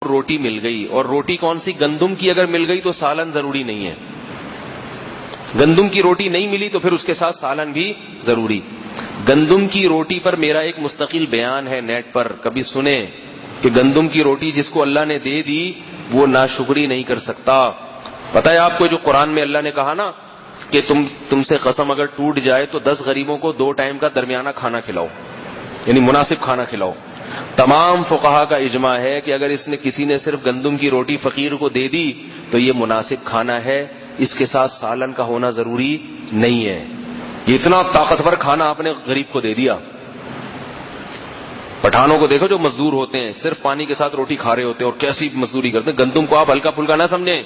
روٹی مل گئی، اور روٹی کون سی؟ گندم کی اگر مل گئی تو سالن ضروری نہیں ہے. گندم کی روٹی نہیں ملی تو پھر اس کے ساتھ سالن بھی ضروری. گندم کی روٹی پر میرا ایک مستقل بیان ہے نیٹ پر، کبھی سنیں کہ گندم کی روٹی جس کو اللہ نے دے دی وہ ناشکری نہیں کر سکتا. پتہ ہے آپ کو جو قرآن میں اللہ نے کہا نا کہ تم سے قسم اگر ٹوٹ جائے تو 10 غریبوں کو 2 ٹائم کا درمیانہ کھانا کھلاؤ، یعنی مناسب کھانا کھلاؤ. تمام فقہا کا اجماع ہے کہ اگر کسی نے صرف گندم کی روٹی فقیر کو دے دی تو یہ مناسب کھانا ہے، اس کے ساتھ سالن کا ہونا ضروری نہیں ہے. یہ اتنا طاقتور کھانا آپ نے غریب کو دے دیا. پٹھانوں کو دیکھو جو مزدور ہوتے ہیں صرف پانی کے ساتھ روٹی کھا رہے ہوتے ہیں اور کیسی مزدوری کرتے ہیں. گندم کو آپ ہلکا پھلکا نہ سمجھیں.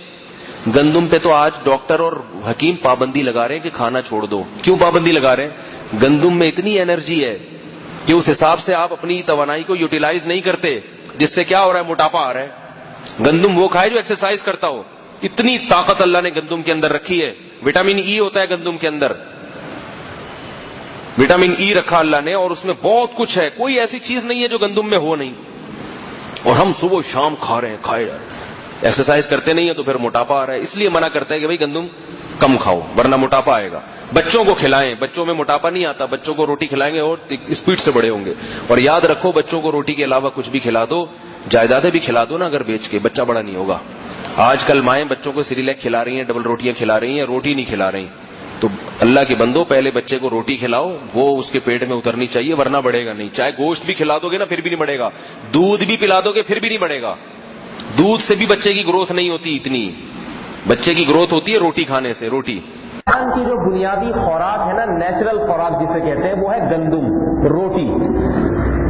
گندم پہ تو آج ڈاکٹر اور حکیم پابندی لگا رہے ہیں کہ کھانا چھوڑ دو. کیوں پابندی لگا رہے ہیں؟ گندم میں اتنی انرجی ہے کہ اس حساب سے آپ اپنی توانائی کو یوٹیلائز نہیں کرتے، جس سے کیا ہو رہا ہے؟ موٹاپا آ رہا ہے. گندم وہ کھائے جو ایکسرسائز کرتا ہو. اتنی طاقت اللہ نے گندم کے اندر رکھی ہے. وٹامن ای ہوتا ہے گندم کے اندر، وٹامن ای رکھا اللہ نے، اور اس میں بہت کچھ ہے. کوئی ایسی چیز نہیں ہے جو گندم میں ہو نہیں. اور ہم صبح شام کھا رہے ہیں، کھائے جا رہے ہیں. ایکسرسائز کرتے نہیں ہیں تو پھر موٹاپا آ رہا ہے. اس لیے منع کرتے ہیں کہ بھائی گندم کم کھاؤ ورنہ موٹاپا آئے گا. بچوں کو کھلائیں، بچوں میں موٹاپا نہیں آتا. بچوں کو روٹی کھلائیں گے اور اسپیڈ سے بڑے ہوں گے. اور یاد رکھو بچوں کو روٹی کے علاوہ کچھ بھی کھلا دو، جائیدادیں بھی کھلا دو نا اگر بیچ کے، بچہ بڑا نہیں ہوگا. آج کل مائیں بچوں کو سیریلیک کھلا رہی ہیں، ڈبل روٹیاں کھلا رہی ہیں، روٹی نہیں کھلا رہی. تو اللہ کے بندو پہلے بچے کو روٹی کھلاؤ، وہ اس کے پیٹ میں اترنی چاہیے ورنہ بڑھے گا نہیں. چاہے گوشت بھی کھلا دو گے نا پھر بھی نہیں بڑھے گا، دودھ بھی پلا دو گے پھر بھی نہیں بڑھے گا. دودھ سے بھی بچے کی گروتھ نہیں ہوتی اتنی. بچے کی گروتھ ہوتی ہے روٹی کھانے سے. روٹی انسان کی جو بنیادی خوراک ہے نا، نیچرل خوراک جسے کہتے ہیں، وہ ہے گندم، روٹی.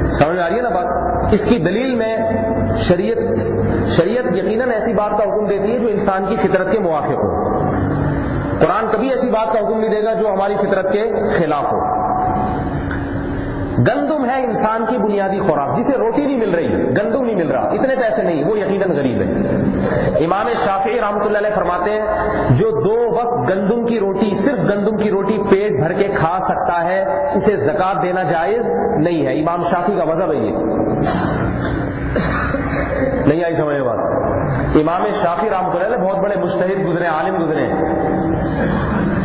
سمجھ میں آ رہی ہے نا بات؟ اس کی دلیل میں شریعت یقیناً ایسی بات کا حکم دیتی ہے جو انسان کی فطرت کے موافق ہو. قرآن کبھی ایسی بات کا حکم نہیں دے گا جو ہماری فطرت کے خلاف ہو. گندم ہے انسان کی بنیادی خوراک. جسے روٹی نہیں مل رہی، گندم نہیں مل رہا، اتنے پیسے نہیں، وہ یقیناً غریب ہے. امام شافعی رحمۃ اللہ علیہ فرماتے ہیں جو 2 وقت گندم کی روٹی، صرف گندم کی روٹی پیٹ بھر کے کھا سکتا ہے اسے زکوٰۃ دینا جائز نہیں ہے. امام شافعی کا مذہب ہے یہ. نہیں آئی سمجھ بات؟ امام شافعی رحمۃ اللہ علیہ بہت بڑے مجتہد گزرے، عالم گزرے،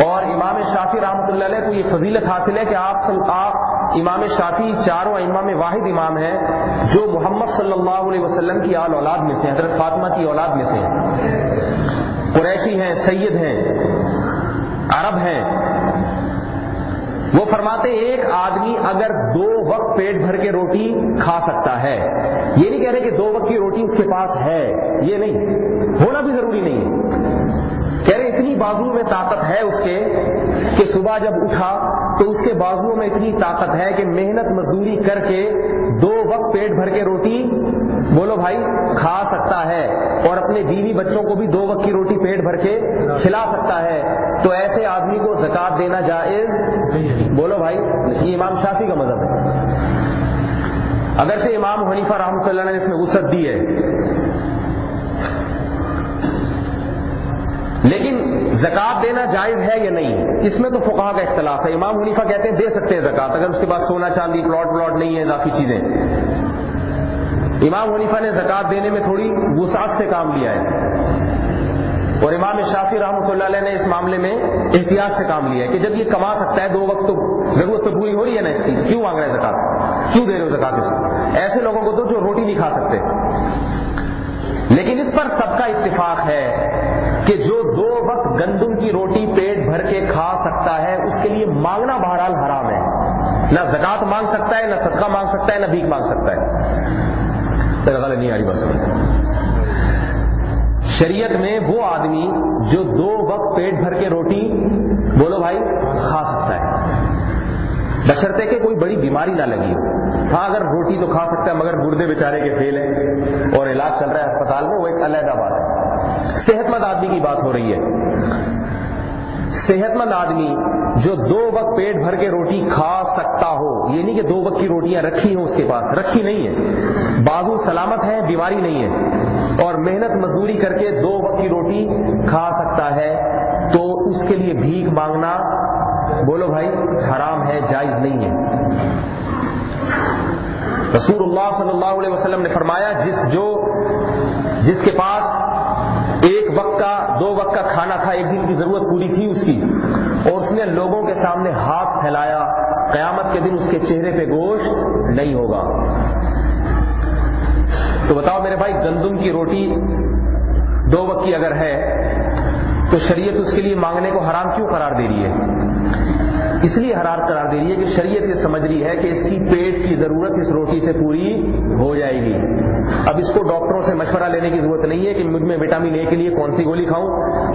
اور امام شافعی رحمۃ اللہ علیہ کو یہ فضیلت حاصل ہے کہ آپ امام شافعی چاروں ائمہ میں واحد امام ہیں جو محمد صلی اللہ علیہ وسلم کی آل اولاد میں سے، حضرت فاطمہ کی اولاد میں سے ہیں. قریشی ہیں، سید ہیں، عرب ہیں. وہ فرماتے ہیں ایک آدمی اگر 2 وقت پیٹ بھر کے روٹی کھا سکتا ہے، یہ نہیں کہہ رہے کہ 2 وقت کی روٹی اس کے پاس ہے، یہ نہیں، ہونا بھی ضروری نہیں ہے. کہہ رہے اتنی بازو میں طاقت ہے اس کے کہ صبح جب اٹھا تو اس کے بازوؤں میں اتنی طاقت ہے کہ محنت مزدوری کر کے 2 وقت پیٹ بھر کے روٹی، بولو بھائی، کھا سکتا ہے، اور اپنے بیوی بچوں کو بھی 2 وقت کی روٹی پیٹ بھر کے کھلا سکتا ہے. تو ایسے آدمی کو زکوٰۃ دینا جائز، بولو بھائی. یہ امام شافعی کا مذہب ہے. اگرچہ امام حنیفہ رحمۃ اللہ نے اس میں وسعت دی ہے، لیکن زکوٰۃ دینا جائز ہے یا نہیں اس میں تو فقہا کا اختلاف ہے. امام حنیفہ کہتے ہیں دے سکتے ہیں زکوٰۃ اگر اس کے پاس سونا چاندی، پلاٹ نہیں ہے، اضافی چیزیں. امام حنیفہ نے زکوٰۃ دینے میں تھوڑی وسعت سے کام لیا ہے، اور امام شافعی رحمۃ اللہ علیہ نے اس معاملے میں احتیاط سے کام لیا ہے کہ جب یہ کما سکتا ہے 2 وقت تو ضرورت تو پوری ہو رہی ہے نا اس کی، کیوں مانگ رہے ہیں زکوٰۃ، کیوں دے رہے ہو زکوٰۃ اس کو؟ ایسے لوگوں کو تو جو روٹی نہیں کھا سکتے. لیکن اس پر سب کا اتفاق ہے کہ جو 2 وقت گندم کی روٹی پیٹ بھر کے کھا سکتا ہے اس کے لیے مانگنا بہرحال حرام ہے. نہ زکوٰۃ مانگ سکتا ہے، نہ صدقہ مانگ سکتا ہے، نہ بھیک مانگ سکتا ہے. غلط نہیں آ رہی بس. شریعت میں وہ آدمی جو 2 وقت پیٹ بھر کے روٹی، بولو بھائی، کھا سکتا ہے بشرطے کہ کوئی بڑی بیماری نہ لگی ہو. ہاں اگر روٹی تو کھا سکتا ہے مگر گردے بیچارے کے فیل ہیں اور علاج چل رہا ہے اسپتال میں، وہ ایک علیحدہ بات ہے. صحت مند آدمی کی بات ہو رہی ہے. صحت مند آدمی جو 2 وقت پیٹ بھر کے روٹی کھا سکتا ہو، یہ نہیں کہ 2 وقت کی روٹیاں رکھی ہوں اس کے پاس، رکھی نہیں ہے، بازو سلامت ہے، بیماری نہیں ہے، اور محنت مزدوری کر کے 2 وقت کی روٹی کھا سکتا ہے، تو اس کے لیے بھیک مانگنا، بولو بھائی، حرام ہے، جائز نہیں ہے. رسول اللہ صلی اللہ علیہ وسلم نے فرمایا جو جس کے پاس ایک وقت کا 2 وقت کا کھانا تھا، ایک دن کی ضرورت پوری تھی اس کی، اور اس نے لوگوں کے سامنے ہاتھ پھیلایا، قیامت کے دن اس کے چہرے پہ گوشت نہیں ہوگا۔ تو بتاؤ میرے بھائی، گندم کی روٹی 2 وقت کی اگر ہے تو شریعت اس کے لیے مانگنے کو حرام کیوں قرار دے رہی ہے؟ اس لیے حرام قرار دے رہی ہے کہ شریعت یہ سمجھ رہی ہے کہ اس کی پیٹ کی ضرورت اس روٹی سے پوری ہو جائے گی۔ اب اس کو ڈاکٹروں سے مشورہ لینے کی ضرورت نہیں ہے کہ مجھ میں وٹامن اے کے لیے کون سی گولی کھاؤں،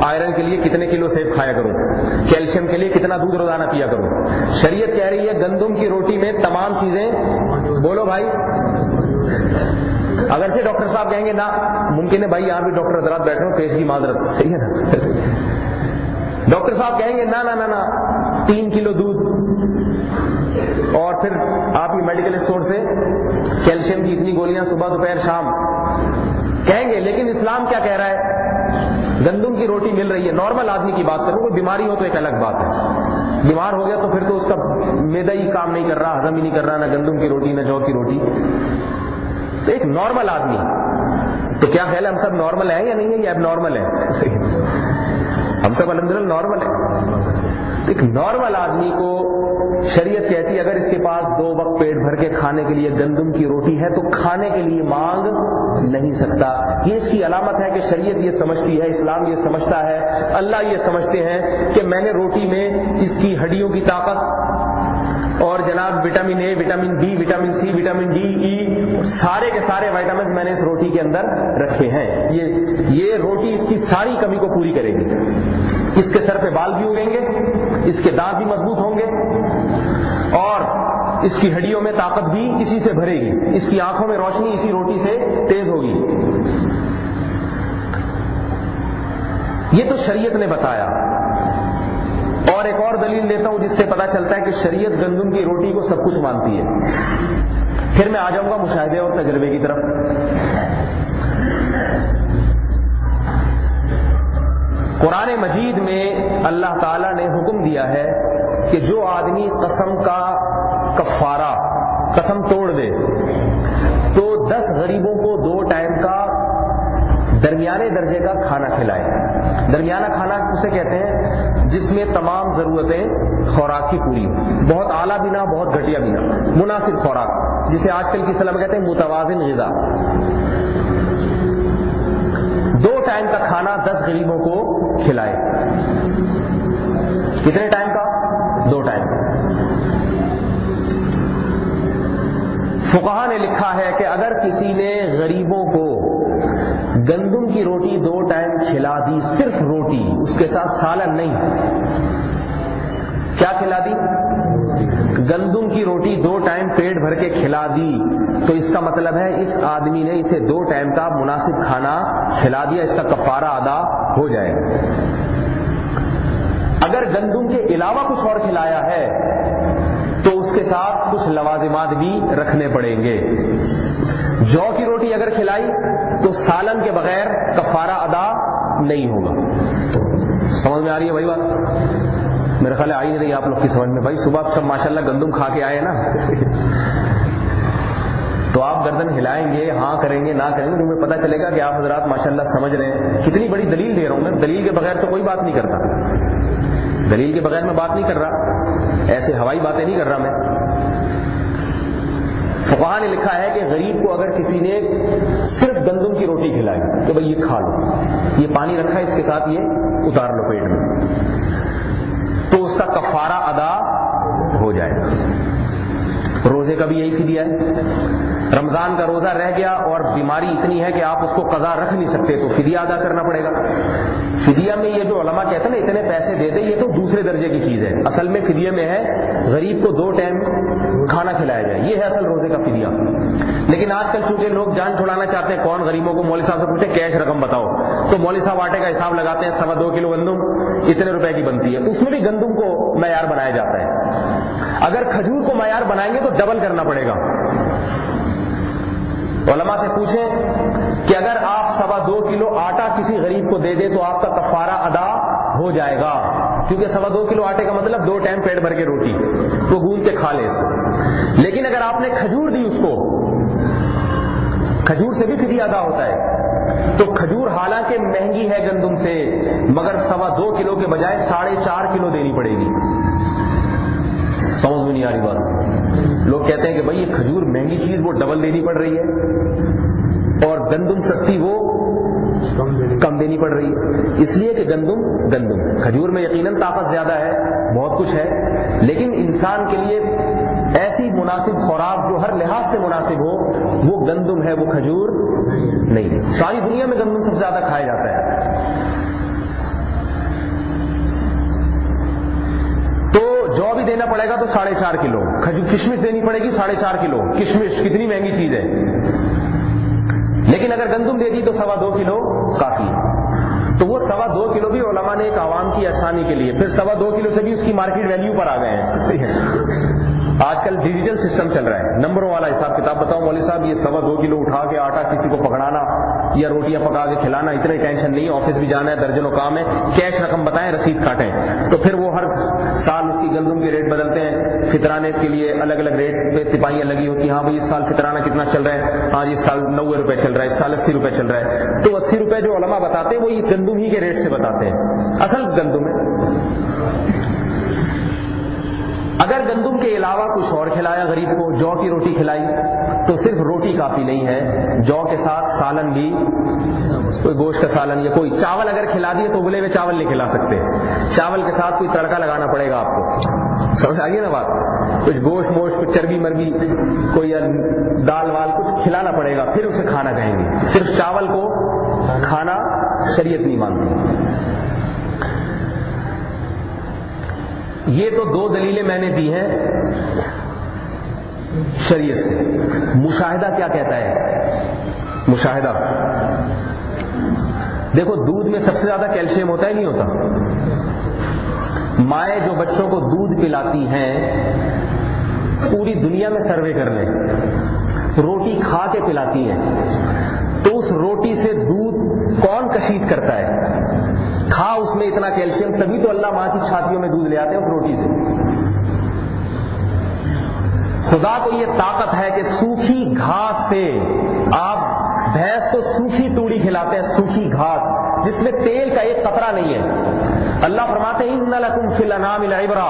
آئرن کے لیے کتنے کلو سیب کھایا کروں، کیلشیم کے لیے کتنا دودھ روزانہ پیا کروں۔ شریعت کہہ رہی ہے گندم کی روٹی میں تمام چیزیں، بولو بھائی، اگرچہ ڈاکٹر صاحب کہیں گے نا، ممکن ہے بھائی یہاں بھی ڈاکٹر حضرات بیٹھے ہو، پیش کی معذرت، صحیح ہے نا، ڈاکٹر صاحب کہیں گے نا نا نا نا 3 کلو دودھ، اور پھر آپ کی میڈیکل اسٹور سے کیلشیم کی اتنی گولیاں صبح دوپہر شام کہیں گے، لیکن اسلام کیا کہہ رہا ہے؟ گندم کی روٹی مل رہی ہے، نارمل آدمی کی بات کروں، کوئی بیماری ہو تو ایک الگ بات ہے، بیمار ہو گیا تو پھر تو اس کا معدہ ہی کام نہیں کر رہا، ہضم ہی نہیں کر رہا، نہ گندم کی روٹی نہ جو کی روٹی، تو ایک نارمل آدمی، تو کیا خیال ہے ہم سب نارمل ہیں یا نہیں ہے، یا اب نارمل ہے؟ ہم سب الحمدللہ نارمل ہیں۔ تو ایک نارمل آدمی کو شریعت کہتی ہے اگر اس کے پاس 2 وقت پیٹ بھر کے کھانے کے لیے گندم کی روٹی ہے تو کھانے کے لیے مانگ نہیں سکتا۔ یہ اس کی علامت ہے کہ شریعت یہ سمجھتی ہے، اسلام یہ سمجھتا ہے، اللہ یہ سمجھتے ہیں کہ میں نے روٹی میں اس کی ہڈیوں کی طاقت اور جناب vitamin A, vitamin B, vitamin C, vitamin D, E, سارے کے سارے وائٹامنز میں نے اس روٹی کے اندر رکھے ہیں، یہ روٹی اس کی ساری کمی کو پوری کرے گی۔ اس کے سر پہ بال بھی اگیں گے، اس کے دانت بھی مضبوط ہوں گے، اور اس کی ہڈیوں میں طاقت بھی اسی سے بھرے گی، اس کی آنکھوں میں روشنی اسی روٹی سے تیز ہوگی۔ یہ تو شریعت نے بتایا، اور ایک اور دلیل دیتا ہوں جس سے پتا چلتا ہے کہ شریعت گندم کی روٹی کو سب کچھ مانتی ہے۔ پھر میں آ جاؤں گا مشاہدے اور تجربے کی طرف۔ قرآن مجید میں اللہ تعالیٰ نے حکم دیا ہے کہ جو آدمی قسم کا کفارہ، قسم توڑ دے، تو 10 غریبوں کو 2 ٹائم کا درمیانے درجے کا کھانا کھلائے۔ درمیانہ کھانا اسے کہتے ہیں جس میں تمام ضرورتیں خوراک کی پوری ہو، بہت اعلیٰ بھی نہ، بہت گھٹیا بھی نہ، مناسب خوراک، جسے آج کل کی اصطلاح میں کہتے ہیں متوازن غذا۔ 2 ٹائم کا کھانا 10 غریبوں کو کھلائے۔ کتنے ٹائم کا؟ 2 ٹائم۔ فقہا نے لکھا ہے کہ اگر کسی نے غریبوں کو گندم کی روٹی 2 ٹائم کھلا دی، صرف روٹی، اس کے ساتھ سالن نہیں، کیا کھلا دی؟ گندم کی روٹی 2 ٹائم پیٹ بھر کے کھلا دی، تو اس کا مطلب ہے اس آدمی نے اسے 2 ٹائم کا مناسب کھانا کھلا دیا، اس کا کفارہ ادا ہو جائے گا۔ اگر گندم کے علاوہ کچھ اور کھلایا ہے تو اس کے ساتھ کچھ لوازمات بھی رکھنے پڑیں گے۔ جو کی روٹی اگر کھلائی تو سالن کے بغیر کفارہ ادا نہیں ہوگا۔ سمجھ میں آ رہی ہے بھائی بات؟ میرے خیال آئی نہیں رہی آپ لوگ کی سمجھ میں۔ بھائی صبح سب ماشاءاللہ گندم کھا کے آئے نا، تو آپ گردن ہلائیں گے، ہاں کریں گے، نہ کریں گے، تمہیں پتہ چلے گا کہ آپ حضرات ماشاءاللہ سمجھ رہے ہیں۔ کتنی بڑی دلیل دے رہا ہوں میں، دلیل کے بغیر تو کوئی بات نہیں کرتا، دلیل کے بغیر میں بات نہیں کر رہا، ایسے ہوائی باتیں نہیں کر رہا میں۔ فقہا نے لکھا ہے کہ غریب کو اگر کسی نے صرف گندم کی روٹی کھلائی کہ بھئی یہ کھا لو، یہ پانی رکھا ہے اس کے ساتھ یہ اتار لو پیٹ میں، تو اس کا کفارہ ادا ہو جائے گا۔ روزے کا بھی یہی فدیہ ہے۔ رمضان کا روزہ رہ گیا اور بیماری اتنی ہے کہ آپ اس کو قضا رکھ نہیں سکتے تو فدیہ ادا کرنا پڑے گا۔ فدیہ میں یہ جو علماء کہتے ہیں نا اتنے پیسے دے دے، یہ تو دوسرے درجے کی چیز ہے، اصل میں فدیہ میں ہے غریب کو 2 ٹائم کھانا کھلایا جائے، یہ ہے اصل روزے کا فدیہ۔ لیکن آج کل چونکہ لوگ جان چھڑانا چاہتے ہیں، کون غریبوں کو مولوی صاحب سے پوچھے کیش رقم بتاؤ، تو مولوی صاحب آٹے کا حساب لگاتے ہیں، 2.25 کلو گندم اتنے روپے کی بنتی ہے، تو اس میں بھی گندم کو معیار بنایا جاتا ہے۔ اگر کھجور کو معیار بنائیں گے تو ڈبل کرنا پڑے گا۔ علماء سے پوچھیں کہ اگر آپ 2.25 کلو آٹا کسی غریب کو دے دیں تو آپ کا کفارہ ادا ہو جائے گا، کیونکہ 2.25 کلو آٹے کا مطلب 2 ٹائم پیٹ بھر کے روٹی، تو گوندھ کے کھا لے اس کو۔ لیکن اگر آپ نے کھجور دی اس کو، کھجور سے بھی فدیہ ادا ہوتا ہے، تو کھجور حالانکہ مہنگی ہے گندم سے، مگر 2.25 کلو کے بجائے 4.5 کلو دینی پڑے گی. سمجھ میں نہیں آ رہی بات. لوگ کہتے ہیں کہ بھائی یہ کھجور مہنگی چیز وہ ڈبل دینی پڑ رہی ہے، اور گندم سستی وہ کم دینی پڑ رہی ہے. اس لیے کہ گندم کھجور میں یقیناً طاقت زیادہ ہے، بہت کچھ ہے، لیکن انسان کے لیے ایسی مناسب خوراک جو ہر لحاظ سے مناسب ہو وہ گندم ہے، وہ کھجور نہیں. ساری دنیا میں گندم سب سے زیادہ کھایا جاتا ہے. تو جو بھی دینا پڑے گا تو 4.5 کلو. کشمش دینی پڑے گی 4.5 کلو. کشمش کتنی مہنگی چیز ہے، لیکن اگر گندم دے دی تو 2.25 کلو کافی ہے. تو وہ 2.25 کلو بھی علماء نے ایک عوام کی آسانی کے لیے، پھر 2.25 کلو سے بھی اس کی مارکیٹ ویلیو پر آ گئے ہیں. آج کل ڈیجیٹل سسٹم چل رہا ہے، نمبروں والا حساب کتاب. بتاؤ مولوی صاحب یہ 2.25 کلو اٹھا کے آٹا کسی کو پکڑانا یا روٹیاں پکا کے کھلانا اتنی ٹینشن نہیں. آفس بھی جانا ہے، درجنوں کام ہے، کیش رقم بتائیں، رسید کاٹیں. تو پھر وہ ہر سال اس کی گندم کے ریٹ بدلتے ہیں. فطرانے کے لیے الگ الگ ریٹ پہ تپائیاں لگی ہوتی ہیں. ہاں بھائی اس سال فطرانہ کتنا چل رہا ہے؟ ہاں اس سال 90 روپے چل رہا ہے، اس سال 80 روپے چل رہا ہے. تو 80 روپے جو علماء بتاتے ہیں وہ یہ گندم ہی کے ریٹ سے بتاتے ہیں، اصل گندم ہے. اگر گندم کے علاوہ کچھ اور کھلایا غریب کو، جو کی روٹی کھلائی، تو صرف روٹی کافی نہیں ہے، جو کے ساتھ سالن بھی، کوئی گوشت کا سالن یا کوئی چاول اگر کھلا دیے تو ابلے ہوئے چاول نہیں کھلا سکتے. چاول کے ساتھ کوئی تڑکا لگانا پڑے گا آپ کو. سمجھ آ گئی نا بات؟ کچھ گوشت موشت، کچھ چربی مربی، کوئی دال وال کچھ کھلانا پڑے گا، پھر اسے کھانا کہیں گے. صرف چاول کو کھانا شریعت نہیں مانتی. یہ تو 2 دلیلیں میں نے دی ہیں شریعت سے. مشاہدہ کیا کہتا ہے؟ مشاہدہ دیکھو، دودھ میں سب سے زیادہ کیلشیم ہوتا ہے نہیں ہوتا؟ مائیں جو بچوں کو دودھ پلاتی ہیں، پوری دنیا میں سروے کر لیں، روٹی کھا کے پلاتی ہیں، تو اس روٹی سے دودھ کون کشید کرتا ہے؟ کھا اس میں اتنا کیلشیم، تبھی تو اللہ ماں کی چھاتیوں میں دودھ لے آتے ہیں اس روٹی سے. خدا کو یہ طاقت ہے کہ سوکھی گھاس سے، آپ بھینس کو سوکھی توڑی کھلاتے ہیں، سوکھی گھاس جس میں تیل کا ایک قطرہ نہیں ہے. اللہ فرماتے ہیں ان لکم فی الانعام لعبرہ،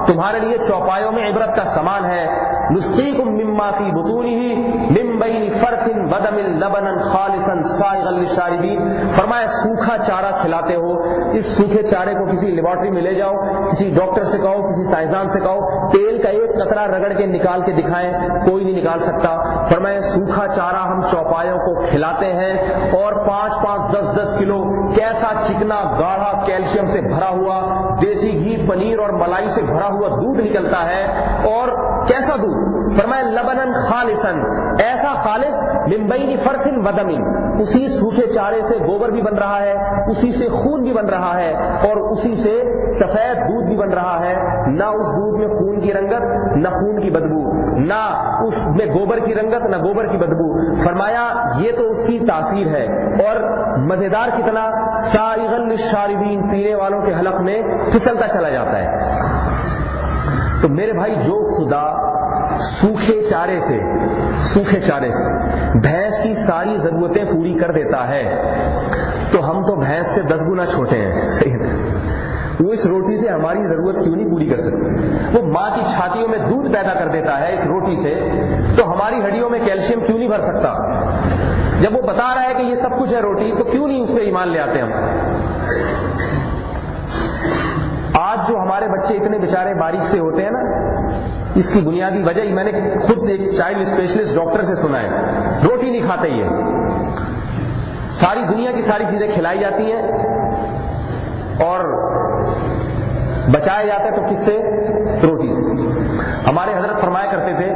تمہارے لیے چوپایوں میں عبرت کا سامان ہے. نسقیکم مما فی بطونہ من بین فرث ودم لبنا خالصا سائغا للشاربین. فرمایا سوکھا چارہ کھلاتے ہو، اس سوکھے چارے کو کسی لیبارٹری میں لے جاؤ، کسی ڈاکٹر سے کہو، کسی سائنسدان سے کہو تیل کا ایک قطرہ رگڑ کے نکال کے دکھائیں، کوئی نہیں نکال سکتا. فرمایا سوکھا چارہ ہم چوپایوں کو کھلاتے ہیں، اور 5-5 10-10 کلو کیسا چکنا گاڑھا کیلشیم سے بھرا ہوا دیسی گھی، پنیر اور ملائی سے بھرا ہوا دودھ نکلتا ہے. اور کیسا دودھ؟ فرمایا لبنن خالصن، ایسا خالص من بین فرث ودم، اسی سوکھے چارے سے گوبر بھی بن رہا ہے، اسی سے خون بھی بن رہا ہے، اور اسی سے سفید دودھ بھی بن رہا ہے. نہ اس دودھ میں خون کی رنگت، نہ خون کی بدبو، نہ اس میں گوبر کی رنگت، نہ گوبر کی بدبو. فرمایا یہ تو اس کی تاثیر ہے، اور مزیدار کتنا، سائغا للشاربین، پینے والوں کے حلق میں پھسلتا چلا جاتا ہے. تو میرے بھائی جو خدا سوکھے چارے سے بھینس کی ساری ضرورتیں پوری کر دیتا ہے، تو ہم تو بھینس سے 10 گنا چھوٹے ہیں. صحیح ہے؟ وہ اس روٹی سے ہماری ضرورت کیوں نہیں پوری کر سکتے؟ وہ ماں کی چھاتیوں میں دودھ پیدا کر دیتا ہے اس روٹی سے، تو ہماری ہڈیوں میں کیلشیم کیوں نہیں بھر سکتا؟ جب وہ بتا رہا ہے کہ یہ سب کچھ ہے روٹی، تو کیوں نہیں اس پہ ایمان لے آتے ہم؟ آج جو ہمارے بچے اتنے بیچارے باریک سے ہوتے ہیں نا، اس کی بنیادی وجہ ہی میں نے خود ایک چائلڈ اسپیشلسٹ ڈاکٹر سے سنا ہے، روٹی نہیں کھاتے یہ. ساری دنیا کی ساری چیزیں کھلائی جاتی ہیں اور بچایا جاتا ہے تو کس سے؟ روٹی سے. ہمارے حضرت فرمایا کرتے تھے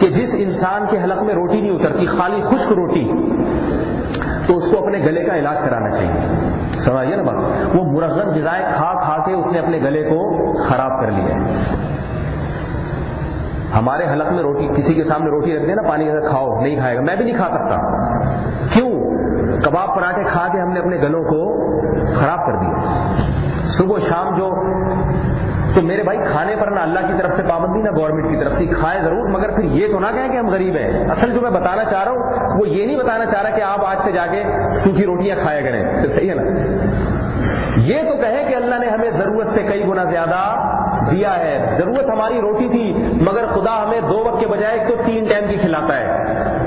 کہ جس انسان کے حلق میں روٹی نہیں اترتی، خالی خشک روٹی، تو اس کو اپنے گلے کا علاج کرانا چاہیے. سمجھیے نا بات؟ وہ مرغن غذائیں کھا کھا کے اس نے اپنے گلے کو خراب کر لیا ہے. ہمارے حلق میں روٹی، کسی کے سامنے روٹی رکھ دے نا، پانی کا کھاؤ، نہیں کھائے گا. میں بھی نہیں کھا سکتا. کیوں؟ کباب پراٹھے کھا کے ہم نے اپنے گلوں کو خراب کر دیا. صبح شام جو تو میرے بھائی کھانے پر نہ اللہ کی طرف سے پابندی نہ گورنمنٹ کی طرف سے، کھائے ضرور مگر پھر یہ تو نہ کہیں کہ ہم غریب ہیں۔ اصل جو میں بتانا چاہ رہا ہوں وہ یہ نہیں بتانا چاہ رہا کہ آپ آج سے جا کے سوکھی روٹیاں کھایا کریں، صحیح ہے نا، یہ تو کہیں کہ اللہ نے ہمیں ضرورت سے کئی گنا زیادہ دیا ہے۔ ضرورت ہماری روٹی تھی مگر خدا ہمیں 2 وقت کے بجائے ایک تو 3 ٹائم کی کھلاتا ہے،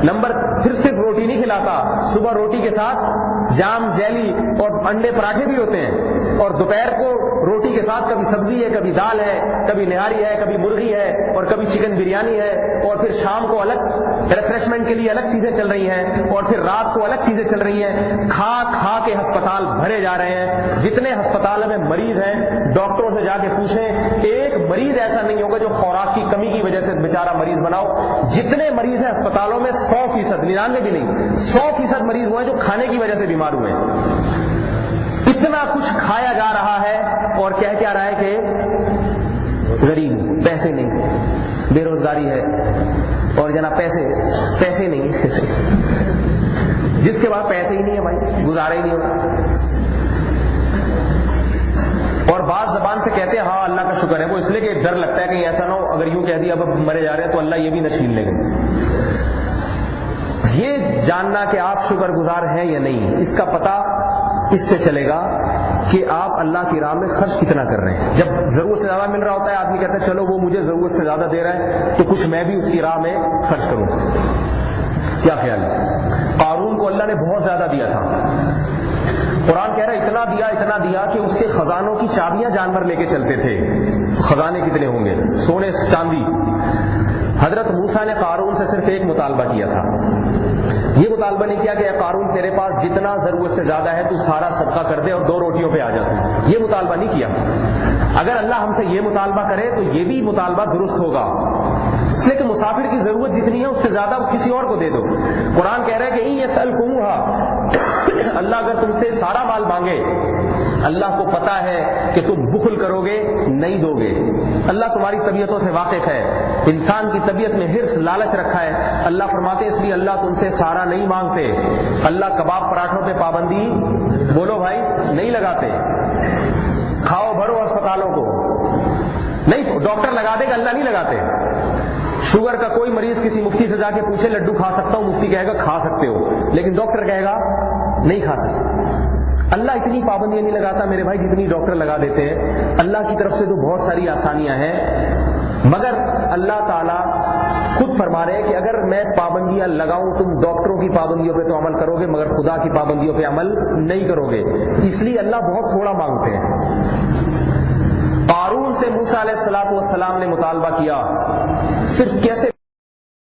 نمبر پھر صرف روٹی نہیں کھلاتا، صبح روٹی کے ساتھ جام جیلی اور انڈے پراٹھے بھی ہوتے ہیں، اور دوپہر کو روٹی کے ساتھ کبھی سبزی ہے، کبھی دال ہے، کبھی نہاری ہے، کبھی مرغی ہے، اور کبھی چکن بریانی ہے، اور پھر شام کو الگ ریفریشمنٹ کے لیے الگ چیزیں چل رہی ہیں، اور پھر رات کو الگ چیزیں چل رہی ہیں۔ کھا کھا کے ہسپتال بھرے جا رہے ہیں، جتنے ہسپتال میں مریض ہیں ڈاکٹروں سے جا کے پوچھیں، ایک مریض ایسا نہیں ہوگا جو خوراک کی کمی کی وجہ سے بیچارہ مریض بناؤ۔ جتنے مریض ہیں اسپتالوں میں 100%، 99 بھی نہیں، 100% مریض ہوئے ہیں جو کھانے کی وجہ سے بیمار ہوئے ہیں۔ اتنا کچھ کھایا جا رہا ہے اور کہہ کیا رہا ہے کہ غریب، پیسے نہیں، بے روزگاری ہے، اور جناب پیسے نہیں جس کے بعد پیسے ہی نہیں ہے بھائی، گزارا ہی نہیں ہوگا۔ اور بعض زبان سے کہتے ہیں ہاں اللہ کا شکر ہے، وہ اس لیے کہ ڈر لگتا ہے کہ ایسا نہ ہو اگر یوں کہہ دیا اب مرے جا رہے ہیں تو اللہ یہ بھی نہ چھین لے گا۔ یہ جاننا کہ آپ شکر گزار ہیں یا نہیں، اس کا پتہ اس سے چلے گا کہ آپ اللہ کی راہ میں خرچ کتنا کر رہے ہیں۔ جب ضرورت سے زیادہ مل رہا ہوتا ہے آدمی کہتا ہے چلو وہ مجھے ضرورت سے زیادہ دے رہا ہے تو کچھ میں بھی اس کی راہ میں خرچ کروں۔ کیا خیال ہے؟ قارون کو اللہ نے بہت زیادہ دیا تھا، قرآن کہہ رہا ہے اتنا دیا کہ اس کے خزانوں کی چابیاں جانور لے کے چلتے تھے۔ خزانے کتنے ہوں گے؟ سونے چاندی۔ حضرت موسیٰ نے قارون سے صرف ایک مطالبہ کیا تھا، یہ مطالبہ نہیں کیا کہ اے قارون تیرے پاس جتنا ضرورت سے زیادہ ہے تو سارا صدقہ کر دے اور 2 روٹیوں پہ آ جا، یہ مطالبہ نہیں کیا۔ اگر اللہ ہم سے یہ مطالبہ کرے تو یہ بھی مطالبہ درست ہوگا، اس لیے کہ مسافر کی ضرورت جتنی ہے اس سے زیادہ کسی اور کو دے دو۔ قرآن کہہ رہا ہے کہ ان یسألکموہا، اللہ اگر تم سے سارا مال مانگے، اللہ کو پتا ہے کہ تم بخل کرو گے، نہیں دو گے۔ اللہ تمہاری طبیعتوں سے واقف ہے، انسان کی طبیعت میں حرص لالچ رکھا ہے۔ اللہ فرماتے اس لیے اللہ تم سے سارا نہیں مانگتے۔ اللہ کباب پراٹھوں پہ پابندی بولو بھائی نہیں لگاتے، کھاؤ بھرو اسپتالوں کو نہیں، ڈاکٹر لگا دے گا، اللہ نہیں لگاتے۔ شوگر کا کوئی مریض کسی مفتی سے جا کے پوچھے لڈو کھا سکتا ہوں، مفتی کہے گا کھا سکتے ہو، لیکن ڈاکٹر کہے گا نہیں کھا سکتے۔ اللہ اتنی پابندیاں نہیں لگاتا میرے بھائی جتنی ڈاکٹر لگا دیتے ہیں۔ اللہ کی طرف سے تو بہت ساری آسانیاں ہیں، مگر اللہ تعالیٰ خود فرما رہے ہیں کہ اگر میں پابندیاں لگاؤں تم ڈاکٹروں کی پابندیوں پہ تو عمل کرو گے مگر خدا کی پابندیوں پہ عمل نہیں کرو گے، اس لیے اللہ بہت تھوڑا مانگتے ہیں۔ قارون سے موسیٰ علیہ السلام نے مطالبہ کیا، صرف کیسے